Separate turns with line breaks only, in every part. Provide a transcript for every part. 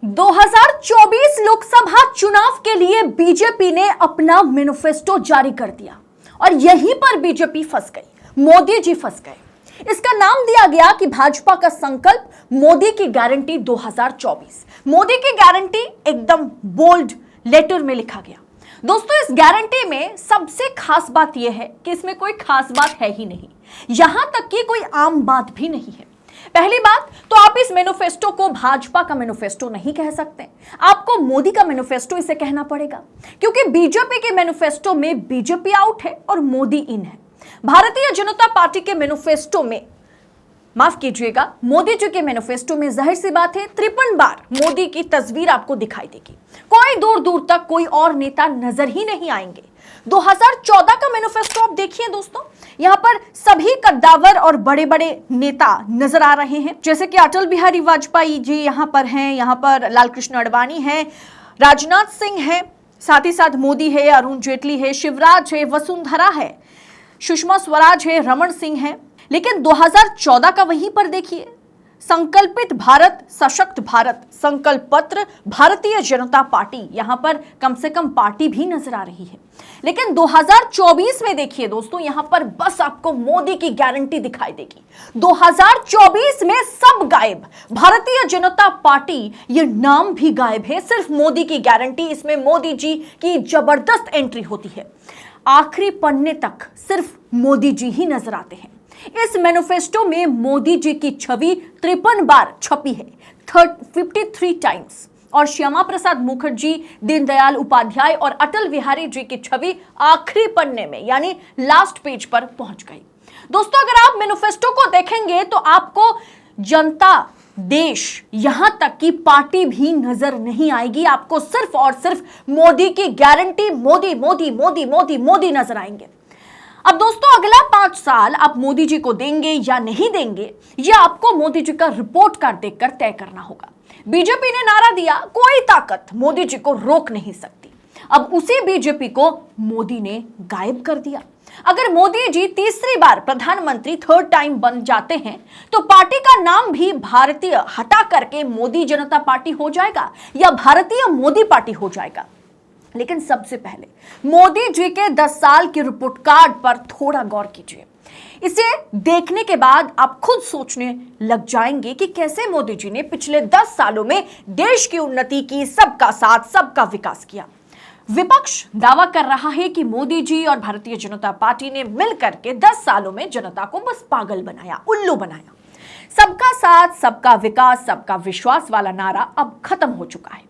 2024 लोकसभा चुनाव के लिए बीजेपी ने अपना मैनिफेस्टो जारी कर दिया और यहीं पर बीजेपी फंस गई, मोदी जी फंस गए। इसका नाम दिया गया कि भाजपा का संकल्प मोदी की गारंटी 2024। मोदी की गारंटी एकदम बोल्ड लेटर में लिखा गया। दोस्तों, इस गारंटी में सबसे खास बात यह है कि इसमें कोई खास बात है ही नहीं, यहां तक कि कोई आम बात भी नहीं है। पहली बात तो आप इस मैनिफेस्टो को भाजपा का मैनिफेस्टो नहीं कह सकते, आपको मोदी का मैनिफेस्टो इसे कहना पड़ेगा, क्योंकि बीजेपी के मैनिफेस्टो में बीजेपी आउट है और मोदी इन है। भारतीय जनता पार्टी के मैनिफेस्टो में, माफ कीजिएगा, मोदी जी के मैनिफेस्टो में जाहिर सी बात है 53 बार मोदी की तस्वीर आपको दिखाई देगी। कोई दूर दूर तक कोई और नेता नजर ही नहीं आएंगे। 2014 का मैनिफेस्टो आप देखिए दोस्तों, यहां पर सभी कद्दावर और बड़े बड़े नेता नजर आ रहे हैं, जैसे कि अटल बिहारी वाजपेयी जी यहां पर हैं, यहां पर लाल कृष्ण आडवाणी हैं, राजनाथ सिंह हैं, साथ ही साथ मोदी है, अरुण जेटली है, शिवराज है, वसुंधरा है, सुषमा स्वराज है, रमन सिंह है। लेकिन 2014 का वहीं पर देखिए, संकल्पित भारत, सशक्त भारत, संकल्प पत्र, भारतीय जनता पार्टी, यहां पर कम से कम पार्टी भी नजर आ रही है। लेकिन 2024 में देखिए दोस्तों, यहां पर बस आपको मोदी की गारंटी दिखाई देगी। 2024 में सब गायब, भारतीय जनता पार्टी ये नाम भी गायब है, सिर्फ मोदी की गारंटी। इसमें मोदी जी की जबरदस्त एंट्री होती है, आखिरी पन्ने तक सिर्फ मोदी जी ही नजर आते हैं। इस मैनिफेस्टो में मोदी जी की छवि 53 बार छपी है, 53 टाइम्स, और श्यामा प्रसाद मुखर्जी, दीनदयाल उपाध्याय और अटल बिहारी जी की छवि आखिरी पन्ने में यानी लास्ट पेज पर पहुंच गई। दोस्तों, अगर आप मैनिफेस्टो को देखेंगे तो आपको जनता, देश, यहां तक कि पार्टी भी नजर नहीं आएगी, आपको सिर्फ और सिर्फ मोदी की गारंटी, मोदी मोदी मोदी मोदी मोदी नजर आएंगे। अब दोस्तों, अगला 5 साल आप मोदी जी को देंगे या नहीं देंगे, यह आपको मोदी जी का रिपोर्ट कार्ड देखकर तय करना होगा। बीजेपी ने नारा दिया, कोई ताकत मोदी जी को रोक नहीं सकती। अब उसी बीजेपी को मोदी ने गायब कर दिया। अगर मोदी जी तीसरी बार प्रधानमंत्री, थर्ड टाइम बन जाते हैं, तो पार्टी का नाम भी भारतीय हटा करके मोदी जनता पार्टी हो जाएगा या भारतीय मोदी पार्टी हो जाएगा। लेकिन सबसे पहले मोदी जी के 10 साल की रिपोर्ट कार्ड पर थोड़ा गौर कीजिए। इसे देखने के बाद आप खुद सोचने लग जाएंगे कि कैसे मोदी जी ने पिछले 10 सालों में देश की उन्नति की, सबका साथ, सबका विकास किया। विपक्ष दावा कर रहा है कि मोदी जी और भारतीय जनता पार्टी ने मिलकर के 10 सालों में जनता को बस पागल बनाया, उल्लू बनाया। सबका साथ, सबका विकास, सबका विश्वास वाला नारा अब खत्म हो चुका है।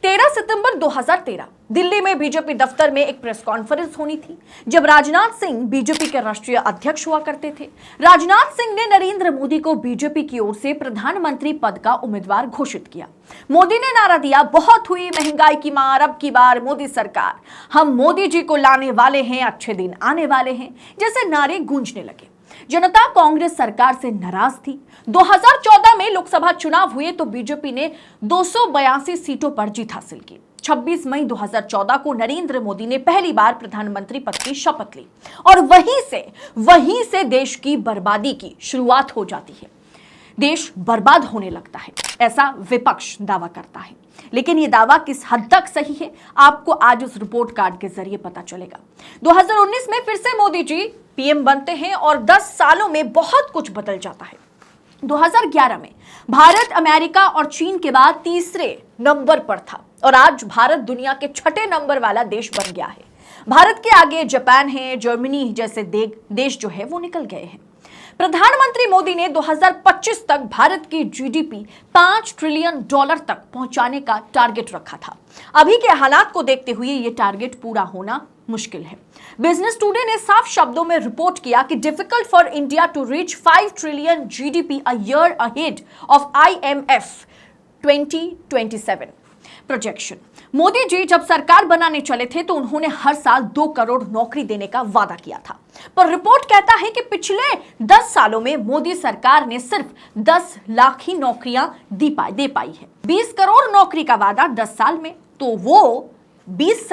13 सितंबर 2013 दिल्ली में बीजेपी दफ्तर में एक प्रेस कॉन्फ्रेंस होनी थी, जब राजनाथ सिंह बीजेपी के राष्ट्रीय अध्यक्ष हुआ करते थे। राजनाथ सिंह ने नरेंद्र मोदी को बीजेपी की ओर से प्रधानमंत्री पद का उम्मीदवार घोषित किया। मोदी ने नारा दिया, बहुत हुई महंगाई की मार, अब की बार मोदी सरकार, हम मोदी जी को लाने वाले हैं, अच्छे दिन आने वाले हैं, जैसे नारे गूंजने लगे। जनता कांग्रेस सरकार से नाराज थी। 2014 में लोकसभा चुनाव हुए तो बीजेपी ने 282 सीटों पर जीत हासिल की। 26 मई 2014 को नरेंद्र मोदी ने पहली बार प्रधानमंत्री पद की शपथ ली और वहीं से देश की बर्बादी की शुरुआत हो जाती है। देश बर्बाद होने लगता है, ऐसा विपक्ष दावा करता है। लेकिन यह दावा किस हद तक सही है, आपको आज उस रिपोर्ट कार्ड के जरिए पता चलेगा। 2019 में फिर से मोदी जी पीएम बनते हैं और 10 सालों में बहुत कुछ बदल जाता है। 2011 में भारत अमेरिका और चीन के बाद तीसरे नंबर पर था और आज भारत दुनिया के 6ठे नंबर वाला देश बन गया है। भारत के आगे जापान है, जर्मनी जैसे देश जो है वो निकल गए हैं। प्रधानमंत्री मोदी ने 2025 तक भारत की जीडीपी $5 ट्रिलियन तक पहुंचाने का टारगेट रखा था। अभी के हालात को देखते हुए यह टारगेट पूरा होना मुश्किल है। बिजनेस टुडे ने साफ शब्दों में रिपोर्ट किया कि difficult for India to reach 5 trillion GDP a year ahead of IMF 2027 projection. Modi ji जब सरकार बनाने चले थे तो उन्होंने हर साल 2 करोड़ नौकरी देने का वादा किया था, पर रिपोर्ट कहता है कि पिछले 10 सालों में मोदी सरकार ने सिर्फ 10 लाख ही नौकरियां दे पाई है। 20 करोड़ नौकरी का वादा 10 साल में, तो वो 20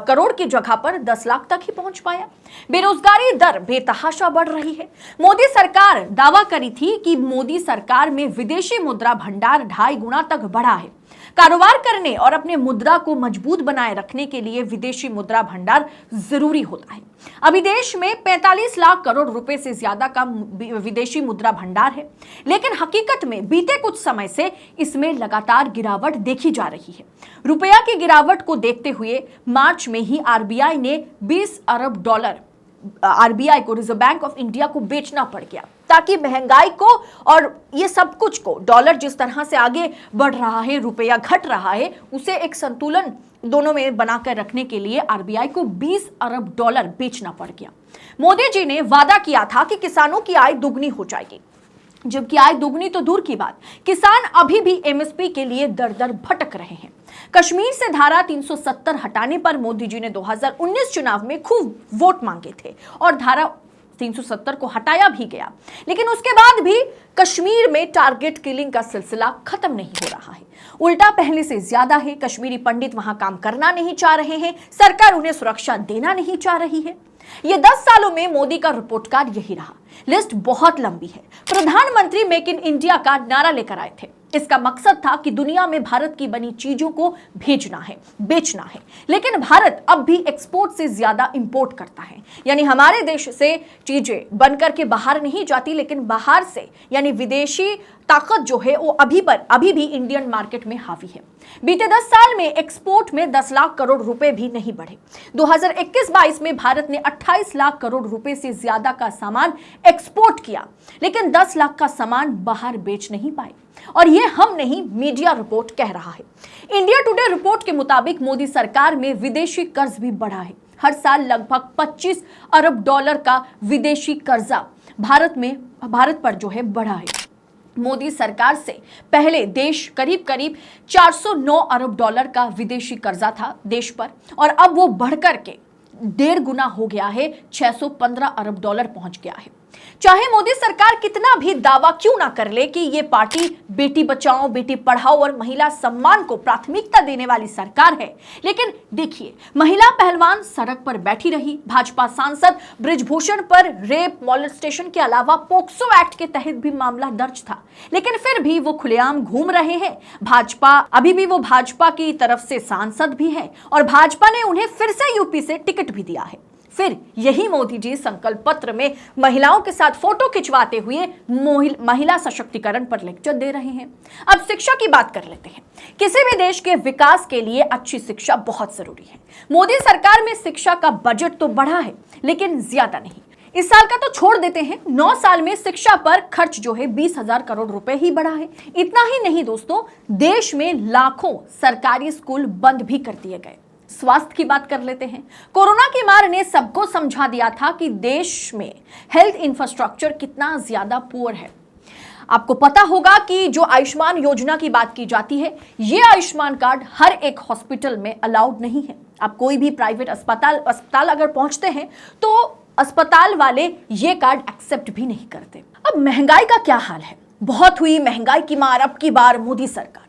करोड़ की जगह पर 10 लाख तक ही पहुंच पाया। बेरोजगारी दर बेतहाशा बढ़ रही है। मोदी सरकार दावा करी थी कि मोदी सरकार में विदेशी मुद्रा भंडार 2.5 गुना तक बढ़ा है। कारोबार करने और अपने मुद्रा को मजबूत बनाए रखने के लिए विदेशी मुद्रा भंडार जरूरी होता है। अभी देश में 45 लाख करोड़ रुपए से ज्यादा का विदेशी मुद्रा भंडार है, लेकिन हकीकत में बीते कुछ समय से इसमें लगातार गिरावट देखी जा रही है। रुपया की गिरावट को देखते हुए मार्च में ही आरबीआई ने 20 अरब डॉलर आरबीआई को, रिजर्व बैंक ऑफ इंडिया को बेचना पड़ गया, ताकि महंगाई को और ये सब कुछ को, डॉलर जिस तरह से आगे बढ़ रहा है, रुपया घट रहा है, उसे एक संतुलन दोनों में बनाकर रखने के लिए आरबीआई को 20 अरब डॉलर बेचना पड़ गया। मोदी जी ने वादा किया था कि किसानों की आय दुगनी हो जाएगी, जबकि आय दुगनी तो दूर की बात, किसान अभी भी एमएसपी के लिए दर दर भटक रहे हैं। कश्मीर से धारा 370 हटाने पर मोदी जी ने 2019 चुनाव में खूब वोट मांगे थे और धारा 370 को हटाया भी गया, लेकिन उसके बाद भी कश्मीर में टारगेट किलिंग का सिलसिला खत्म नहीं हो रहा है। उल्टा पहले से ज्यादा है। कश्मीरी पंडित वहां काम करना नहीं चाह रहे हैं, सरकार उन्हें सुरक्षा देना नहीं चाह रही है। ये 10 सालों में मोदी का रिपोर्ट कार्ड यही रहा। लिस्ट बहुत लंबी है। प्रधानमंत्री मेक इन इंडिया का नारा लेकर आए थे। इसका मकसद था कि दुनिया में भारत की बनी चीजों को भेजना है, बेचना है, लेकिन भारत अब भी एक्सपोर्ट से ज्यादा इंपोर्ट करता है। यानी हमारे देश से चीजें बनकर के बाहर नहीं जाती, लेकिन बाहर से यानी विदेशी ताकत जो है वो अभी भी इंडियन मार्केट में हावी है। बीते 10 साल में एक्सपोर्ट में 10 लाख करोड़ रुपए भी नहीं बढ़े। 2021-22 में भारत ने 28 लाख करोड़ रुपए से ज्यादा का सामान एक्सपोर्ट किया, लेकिन 10 लाख का सामान बाहर बेच नहीं पाए। और ये हम नहीं, मीडिया रिपोर्ट कह रहा है। इंडिया टुडे रिपोर्ट के मुताबिक मोदी सरकार में विदेशी कर्ज भी बढ़ा है। हर साल लगभग 25 अरब डॉलर का विदेशी कर्जा भारत पर जो है बढ़ा है। मोदी सरकार से पहले देश करीब 409 अरब डॉलर का विदेशी कर्जा था देश पर, और अब वो बढ़कर के 1.5 गुना हो गया है, 615 अरब डॉलर पहुंच गया है। चाहे मोदी सरकार कितना भी दावा क्यों ना कर ले कि ये पार्टी बेटी बचाओ, बेटी पढ़ाओ और महिला सम्मान को प्राथमिकता देने वाली सरकार है, लेकिन देखिए, महिला पहलवान सड़क पर बैठी रही। भाजपा सांसद बृजभूषण पर रेप, मॉलेस्टेशन के अलावा पोक्सो एक्ट के तहत भी मामला दर्ज था, लेकिन फिर भी वो खुलेआम घूम रहे हैं। अभी भी वो भाजपा की तरफ से सांसद भी है और भाजपा ने उन्हें फिर से यूपी से टिकट भी दिया है। फिर यही मोदी जी संकल्प पत्र में महिलाओं के साथ फोटो खिंचवाते हुए महिला सशक्तिकरण पर लेक्चर दे रहे हैं। अब शिक्षा की बात कर लेते हैं। किसी भी देश के विकास के लिए अच्छी शिक्षा बहुत जरूरी है। मोदी सरकार में शिक्षा का बजट तो बढ़ा है, लेकिन ज्यादा नहीं। इस साल का तो छोड़ देते हैं, 9 साल में शिक्षा पर खर्च जो है 20,000 करोड़ रुपए ही बढ़ा है। इतना ही नहीं दोस्तों, देश में लाखों सरकारी स्कूल बंद भी कर दिए गए। स्वास्थ्य की बात कर लेते हैं। कोरोना की मार ने सबको समझा दिया था कि देश में हेल्थ इंफ्रास्ट्रक्चर कितना ज्यादा पुअर है। आपको पता होगा कि जो आयुष्मान योजना की बात की जाती है, ये आयुष्मान कार्ड हर एक हॉस्पिटल में अलाउड नहीं है। आप कोई भी प्राइवेट अस्पताल अगर पहुंचते हैं तो अस्पताल वाले ये कार्ड एक्सेप्ट भी नहीं करते। अब महंगाई का क्या हाल है? बहुत हुई महंगाई की मार अब की बार मोदी सरकार।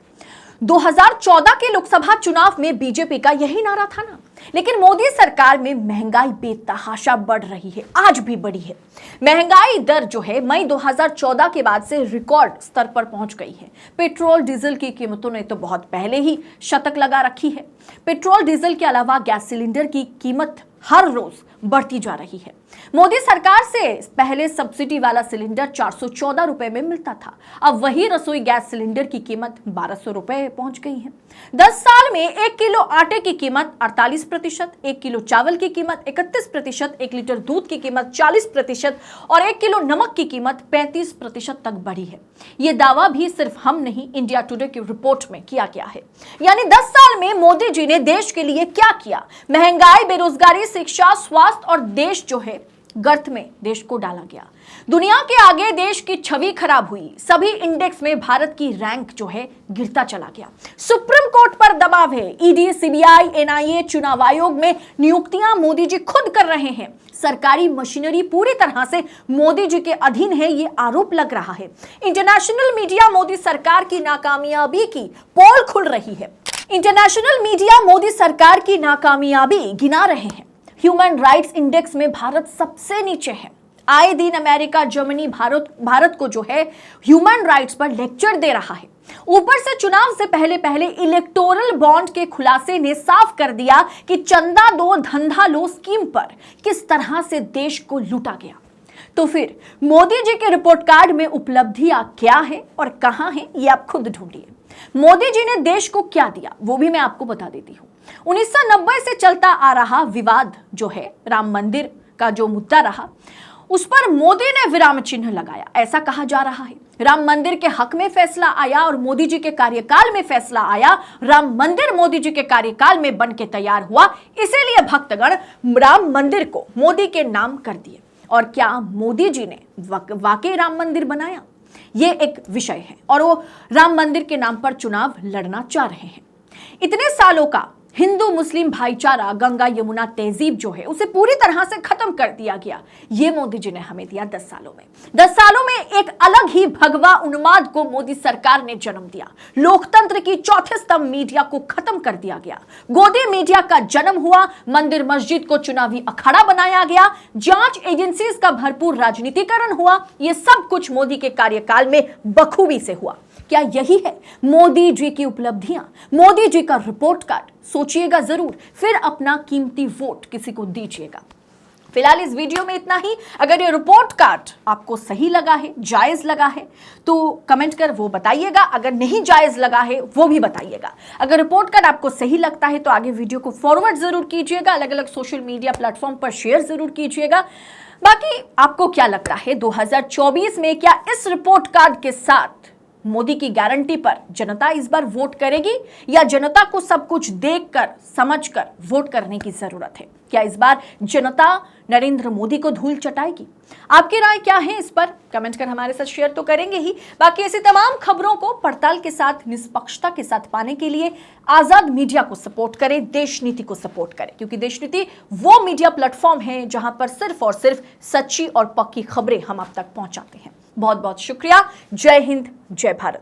2014 के लोकसभा चुनाव में बीजेपी का यही नारा था ना, लेकिन मोदी सरकार में महंगाई बेतहाशा बढ़ रही है, आज भी बढ़ी है। महंगाई दर जो है मई 2014 के बाद से रिकॉर्ड स्तर पर पहुंच गई है। पेट्रोल डीजल की कीमतों ने तो बहुत पहले ही शतक लगा रखी है। पेट्रोल डीजल के अलावा गैस सिलेंडर की कीमत हर रोज बढ़ती जा रही है। मोदी सरकार से पहले सब्सिडी वाला सिलेंडर 414 रुपए में मिलता था, अब वही रसोई गैस सिलेंडर की कीमत 1200 रुपए पहुंच गई है। 10 साल में 1 किलो आटे की कीमत 48%, 1 किलो चावल की कीमत 31%, 1 लीटर दूध की कीमत 40% और 1 किलो नमक की कीमत 35% तक बढ़ी है। यह दावा भी सिर्फ हम नहीं, इंडिया टुडे की रिपोर्ट में किया गया है। यानी 10 साल में मोदी जी ने देश के लिए क्या किया? महंगाई, बेरोजगारी, शिक्षा, स्वास्थ्य और देश जो है गर्त में देश को डाला गया। दुनिया के आगे देश की छवि खराब हुई। सभी इंडेक्स में भारत की रैंक जो है गिरता चला गया। सुप्रीम कोर्ट पर दबाव है। ईडी, सीबीआई, एनआईए, चुनाव आयोग में नियुक्तियां मोदी जी खुद कर रहे हैं। सरकारी मशीनरी पूरी तरह से मोदी जी के अधीन है, ये आरोप लग रहा है। इंटरनेशनल मीडिया मोदी सरकार की नाकामयाबी की पोल खुल रही है। इंटरनेशनल मीडिया मोदी सरकार की नाकामयाबी गिना रहे हैं। ह्यूमन राइट्स इंडेक्स में भारत सबसे नीचे है। आए दिन अमेरिका, जर्मनी भारत को जो है ह्यूमन राइट्स पर लेक्चर दे रहा है। ऊपर से चुनाव से पहले पहले इलेक्टोरल बॉन्ड के खुलासे ने साफ कर दिया कि चंदा दो धंधा लो स्कीम पर किस तरह से देश को लूटा गया। तो फिर मोदी जी के रिपोर्ट कार्ड में उपलब्धियां क्या है और कहां है, ये आप खुद ढूंढिए। मोदी जी ने देश को क्या दिया वो भी मैं आपको बता देती हूं। 1990 से चलता आ रहा विवाद जो है, राम मंदिर का जो मुद्दा रहा, उस पर मोदी ने विराम चिन्ह लगाया। ऐसा कहा जा रहा है राम मंदिर के हक में फैसला आया और मोदी जी के कार्यकाल में फैसला आया। राम मंदिर मोदी जी के कार्यकाल में बन के तैयार हुआ, इसीलिए भक्तगण राम मंदिर को मोदी के नाम कर दिए। और क्या मोदी जी ने वाकई राम मंदिर बनाया, ये एक विषय है और वो राम मंदिर के नाम पर चुनाव लड़ना चाह रहे हैं। इतने सालों का हिंदू मुस्लिम भाईचारा, गंगा यमुना तहजीब जो है उसे पूरी तरह से खत्म कर दिया गया। ये मोदी जी ने हमें दिया 10 सालों में। 10 सालों में एक अलग ही भगवा उन्माद को मोदी सरकार ने जन्म दिया। लोकतंत्र की चौथे स्तंभ मीडिया को खत्म कर दिया गया। गोदी मीडिया का जन्म हुआ। मंदिर मस्जिद को चुनावी अखाड़ा बनाया गया। जांच एजेंसीज का भरपूर राजनीतिकरण हुआ। ये सब कुछ मोदी के कार्यकाल में बखूबी से हुआ। क्या यही है मोदी जी की उपलब्धियां, मोदी जी का रिपोर्ट कार्ड? सोचिएगा जरूर, फिर अपना कीमती वोट किसी को दीजिएगा। फिलहाल इस वीडियो में इतना ही। अगर ये रिपोर्ट कार्ड आपको सही लगा है, जायज लगा है, तो कमेंट कर वो बताइएगा। अगर नहीं जायज लगा है वो भी बताइएगा। अगर रिपोर्ट कार्ड आपको सही लगता है तो आगे वीडियो को फॉरवर्ड जरूर कीजिएगा, अलग अलग सोशल मीडिया प्लेटफॉर्म पर शेयर जरूर कीजिएगा। बाकी आपको क्या लगता है 2024 में क्या इस रिपोर्ट कार्ड के साथ मोदी की गारंटी पर जनता इस बार वोट करेगी, या जनता को सब कुछ देखकर समझकर वोट करने की जरूरत है? क्या इस बार जनता नरेंद्र मोदी को धूल चटाएगी? आपकी राय क्या है इस पर कमेंट कर हमारे साथ शेयर तो करेंगे ही। बाकी ऐसी तमाम खबरों को पड़ताल के साथ, निष्पक्षता के साथ पाने के लिए आजाद मीडिया को सपोर्ट करें, देश नीति को सपोर्ट करें, क्योंकि देश नीति वो मीडिया प्लेटफॉर्म है जहां पर सिर्फ और सिर्फ सच्ची और पक्की खबरें हम आप तक पहुंचाते हैं। बहुत बहुत शुक्रिया। जय हिंद, जय भारत।